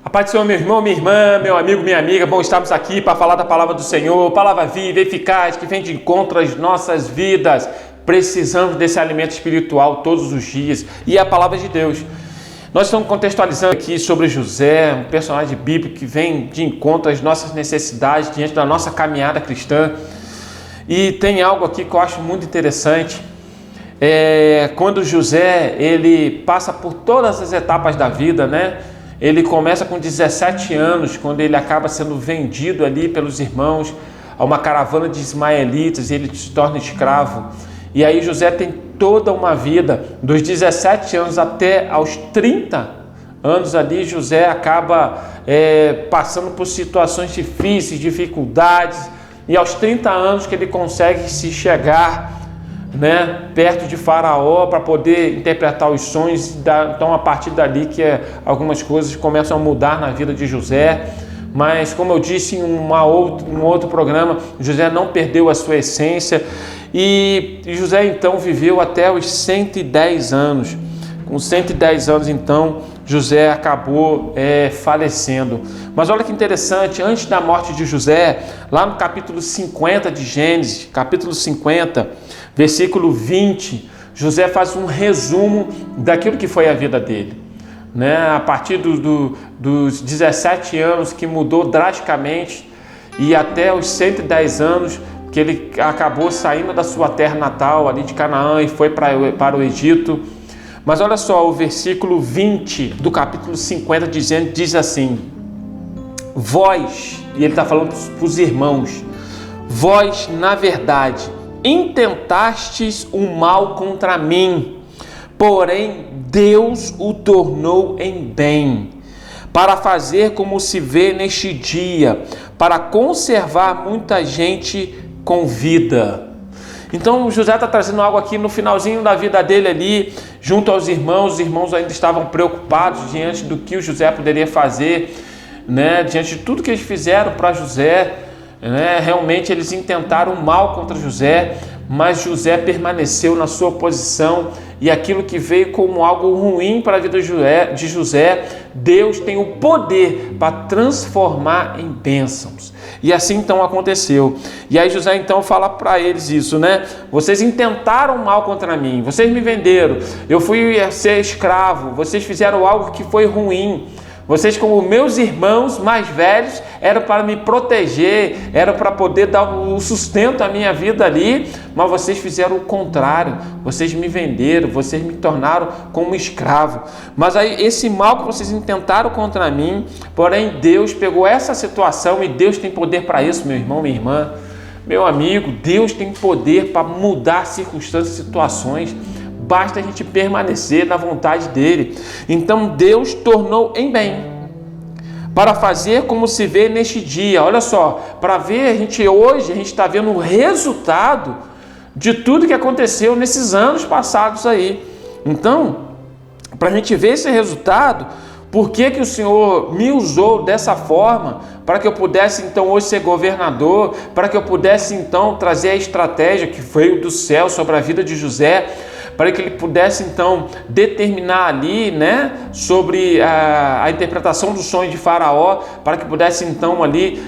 A paz do Senhor, meu irmão, minha irmã, meu amigo, minha amiga, bom estarmos aqui para falar da palavra do Senhor, palavra viva, eficaz, que vem de encontro às nossas vidas. Precisamos desse alimento espiritual todos os dias e é a palavra de Deus. Nós estamos contextualizando aqui sobre José, um personagem bíblico que vem de encontro às nossas necessidades diante da nossa caminhada cristã. E tem algo aqui que eu acho muito interessante. Quando José ele passa por todas as etapas da vida, né? Ele começa com 17 anos, quando ele acaba sendo vendido ali pelos irmãos a uma caravana de ismaelitas e ele se torna escravo. E aí José tem toda uma vida, dos 17 anos até aos 30 anos ali, José acaba passando por situações difíceis, dificuldades, e aos 30 anos que ele consegue se chegar, né, perto de Faraó para poder interpretar os sonhos. Então a partir dali que algumas coisas começam a mudar na vida de José. Mas como eu disse em um outro programa, José não perdeu a sua essência e José então viveu até os 110 anos. Com 110 anos então José acabou falecendo. Mas olha que interessante, antes da morte de José, lá no capítulo 50 de Gênesis, capítulo 50, versículo 20, José faz um resumo daquilo que foi a vida dele, né? A partir dos 17 anos que mudou drasticamente e até os 110 anos que ele acabou saindo da sua terra natal, ali de Canaã, e foi para o Egito. Mas olha só, o versículo 20 do capítulo 50 diz assim: vós, e ele está falando para os irmãos, vós, na verdade, intentastes o mal contra mim, porém Deus o tornou em bem, para fazer como se vê neste dia, para conservar muita gente com vida. Então José está trazendo algo aqui no finalzinho da vida dele ali, junto aos irmãos. Os irmãos ainda estavam preocupados diante do que o José poderia fazer, né? Diante de tudo que eles fizeram para José, né? Realmente eles intentaram mal contra José, mas José permaneceu na sua posição, e aquilo que veio como algo ruim para a vida de José, Deus tem o poder para transformar em bênçãos. E assim então aconteceu. E aí José então fala para eles isso, né? Vocês intentaram mal contra mim, vocês me venderam, eu fui ser escravo, vocês fizeram algo que foi ruim. Vocês, como meus irmãos mais velhos, eram para me proteger, eram para poder dar o sustento à minha vida ali, mas vocês fizeram o contrário. Vocês me venderam, vocês me tornaram como escravo. Mas aí esse mal que vocês intentaram contra mim, porém Deus pegou essa situação, e Deus tem poder para isso, meu irmão, minha irmã, meu amigo. Deus tem poder para mudar circunstâncias e situações. Basta a gente permanecer na vontade dele. Então Deus tornou em bem, para fazer como se vê neste dia. Olha só, para ver, hoje a gente está vendo o resultado de tudo que aconteceu nesses anos passados aí. Então, para a gente ver esse resultado, por que o Senhor me usou dessa forma, para que eu pudesse então hoje ser governador, para que eu pudesse então trazer a estratégia que veio do céu sobre a vida de José, para que ele pudesse então determinar ali, né, sobre a interpretação do sonho de Faraó, para que pudesse então ali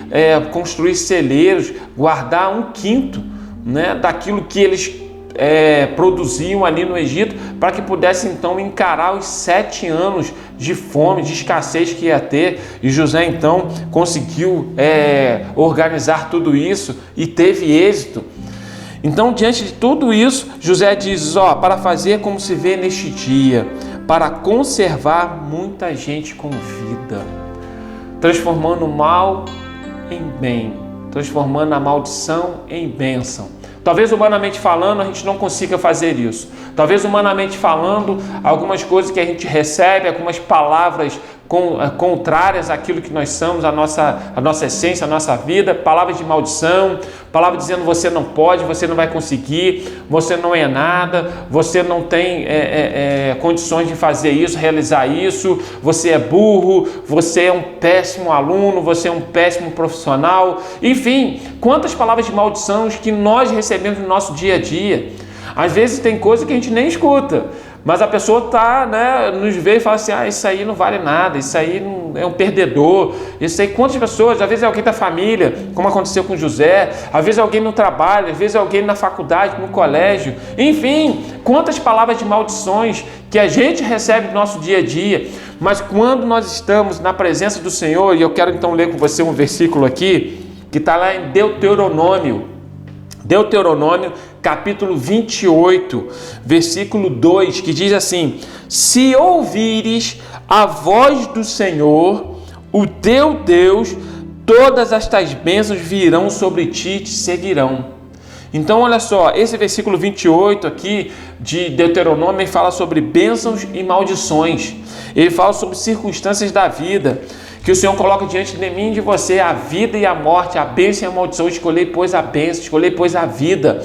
construir celeiros, guardar 1/5, né, daquilo que eles produziam ali no Egito, para que pudesse então encarar os 7 anos de fome, de escassez que ia ter. E José então conseguiu organizar tudo isso e teve êxito. Então, diante de tudo isso, José diz, para fazer como se vê neste dia, para conservar muita gente com vida, transformando o mal em bem, transformando a maldição em bênção. Talvez humanamente falando a gente não consiga fazer isso. Talvez humanamente falando, algumas coisas que a gente recebe, algumas palavras contrárias àquilo que nós somos, a nossa essência, a nossa vida, palavras de maldição, palavra dizendo você não pode, você não vai conseguir, você não é nada, você não tem condições de fazer isso, realizar isso, você é burro, você é um péssimo aluno, você é um péssimo profissional. Enfim, quantas palavras de maldição que nós recebemos no nosso dia a dia. Às vezes tem coisa que a gente nem escuta, mas a pessoa nos vê e fala assim, isso aí não vale nada, isso aí não, é um perdedor, isso aí, quantas pessoas, às vezes é alguém da família, como aconteceu com José, às vezes é alguém no trabalho, às vezes é alguém na faculdade, no colégio, enfim, quantas palavras de maldições que a gente recebe no nosso dia a dia, mas quando nós estamos na presença do Senhor, e eu quero então ler com você um versículo aqui, que está lá em Deuteronômio, capítulo 28, versículo 2, que diz assim: se ouvires a voz do Senhor, o teu Deus, todas estas bênçãos virão sobre ti e te seguirão. Então, olha só, esse versículo 28 aqui de Deuteronômio fala sobre bênçãos e maldições. Ele fala sobre circunstâncias da vida, que o Senhor coloca diante de mim e de você a vida e a morte, a bênção e a maldição. Escolhei, pois, a bênção, escolhei, pois, a vida.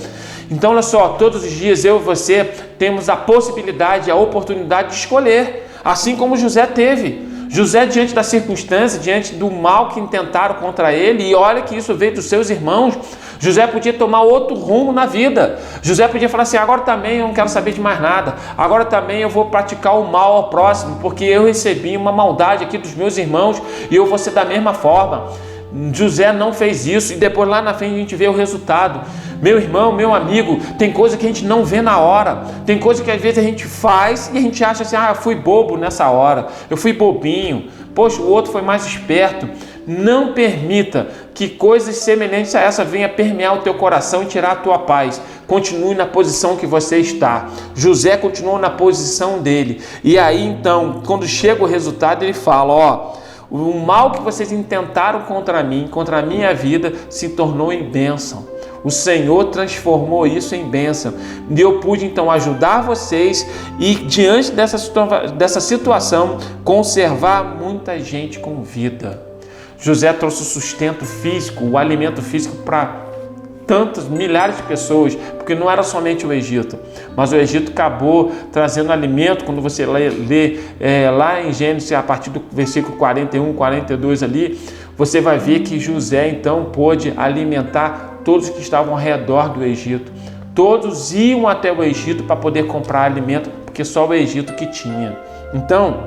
Então, olha só, todos os dias eu e você temos a possibilidade, a oportunidade de escolher, assim como José teve. José, diante da circunstância, diante do mal que intentaram contra ele, e olha que isso veio dos seus irmãos, José podia tomar outro rumo na vida. José podia falar assim, agora também eu não quero saber de mais nada, agora também eu vou praticar o mal ao próximo, porque eu recebi uma maldade aqui dos meus irmãos e eu vou ser da mesma forma. José não fez isso, e depois lá na frente a gente vê o resultado. Meu irmão, meu amigo, tem coisa que a gente não vê na hora, tem coisa que às vezes a gente faz e a gente acha assim, eu fui bobo nessa hora, eu fui bobinho, poxa, o outro foi mais esperto. Não permita que coisas semelhantes a essa venham permear o teu coração e tirar a tua paz. Continue na posição que você está. José continuou na posição dele, e aí então, quando chega o resultado, ele fala, o mal que vocês intentaram contra mim, contra a minha vida, se tornou em bênção. O Senhor transformou isso em bênção. E eu pude então ajudar vocês e, diante dessa situação, conservar muita gente com vida. José trouxe o sustento físico, o alimento físico para tantos, milhares de pessoas, porque não era somente o Egito, mas o Egito acabou trazendo alimento. Quando você lê lá em Gênesis, a partir do versículo 41, 42 ali, você vai ver que José então pôde alimentar todos que estavam ao redor do Egito. Todos iam até o Egito para poder comprar alimento, porque só o Egito que tinha. Então,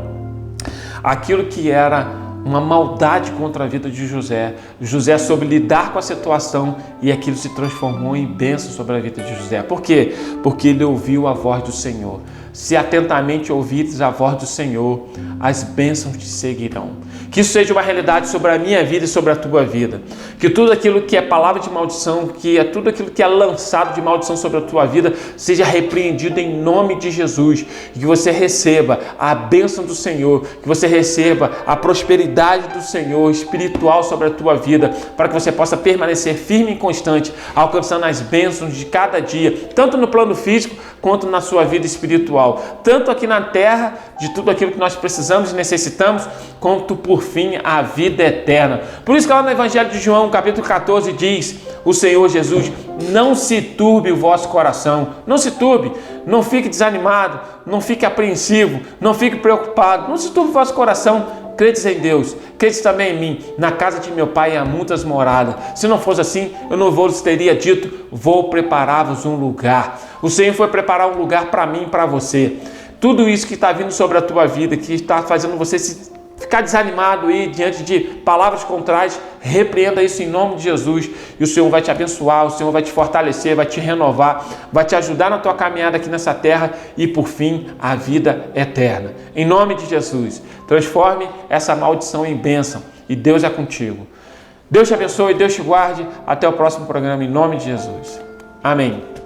aquilo que era uma maldade contra a vida de José, José soube lidar com a situação e aquilo se transformou em bênção sobre a vida de José. Por quê? Porque ele ouviu a voz do Senhor. Se atentamente ouvires a voz do Senhor, as bênçãos te seguirão. Que isso seja uma realidade sobre a minha vida e sobre a tua vida. Que tudo aquilo que é palavra de maldição, que é tudo aquilo que é lançado de maldição sobre a tua vida, seja repreendido em nome de Jesus. Que você receba a bênção do Senhor, que você receba a prosperidade do Senhor espiritual sobre a tua vida, para que você possa permanecer firme e constante, alcançando as bênçãos de cada dia, tanto no plano físico quanto na sua vida espiritual, tanto aqui na terra, de tudo aquilo que nós precisamos e necessitamos, quanto por fim a vida eterna. Por isso que lá no Evangelho de João, capítulo 14, diz o Senhor Jesus: não se turbe o vosso coração, não se turbe, não fique desanimado, não fique apreensivo, não fique preocupado, não se turbe o vosso coração. Credes em Deus, credes também em mim. Na casa de meu pai há muitas moradas. Se não fosse assim, eu não vos teria dito: vou preparar-vos um lugar. O Senhor foi preparar um lugar para mim e para você. Tudo isso que está vindo sobre a tua vida, que está fazendo você ficar desanimado aí diante de palavras contrárias, repreenda isso em nome de Jesus, e o Senhor vai te abençoar, o Senhor vai te fortalecer, vai te renovar, vai te ajudar na tua caminhada aqui nessa terra e, por fim, a vida eterna. Em nome de Jesus, transforme essa maldição em bênção, e Deus é contigo. Deus te abençoe, Deus te guarde. Até o próximo programa, em nome de Jesus. Amém.